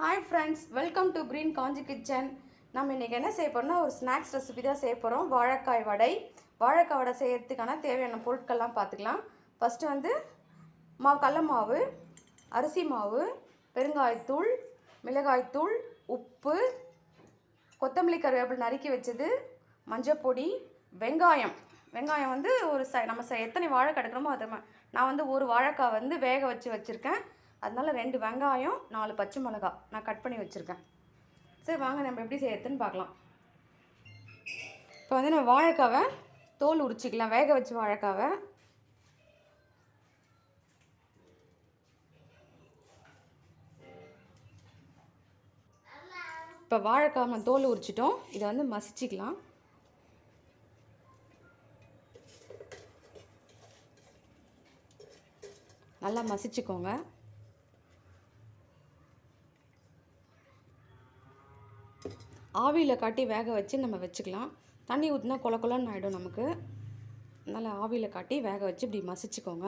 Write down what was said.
Hi friends, welcome to Green Kanchi Kitchen. நம்ம இன்னைக்கு என்ன செய்ய போறோம்னா ஒரு ஸ்நாக்ஸ் ரெசிபி தான் செய்ய போறோம். வாழைக்காய் வடை. வாழைக்காய் வடை செய்யறதுக்கான தேவையான பொருட்கள்லாம் பார்த்துக்கலாம். ஃபர்ஸ்ட் வந்து கடலை மாவு, அரிசி மாவு, பெருங்காயத்தூள், மிளகாய்த்தூள், உப்பு, கொத்தமல்லி கருவேப்பிலை நறுக்கி வச்சது, மஞ்சள் பொடி, வெங்காயம். வெங்காயம் வந்து நம்ம எத்தனை வாழைக்காய் எடுக்கிறோமோ அது நான் வந்து ஒரு வாழைக்காய் வந்து வேக வச்சுருக்கேன். அதனால 2 வெங்காயம் 4 பச்சை மிளகாய் நான் கட் பண்ணி வச்சுருக்கேன். சரி வாங்க நம்ம எப்படி செய்யறதுன்னு பார்க்கலாம். இப்போ வந்து நம்ம வாழைக்காவை தோல் உரிச்சிக்கலாம். வேக வச்சு வாழைக்காவை இப்போ வாழைக்காவை தோல் உரிச்சிட்டோம். இதை வந்து மசிச்சிக்கலாம். நல்லா மசிச்சுக்கோங்க. ஆவியில் காட்டி வேக வச்சு நம்ம வச்சுக்கலாம். தண்ணி ஊற்றினா கொல கொலன்னு ஆகிடும் நமக்கு. அதனால் ஆவியில் காட்டி வேக வச்சு இப்படி மசிச்சுக்கோங்க.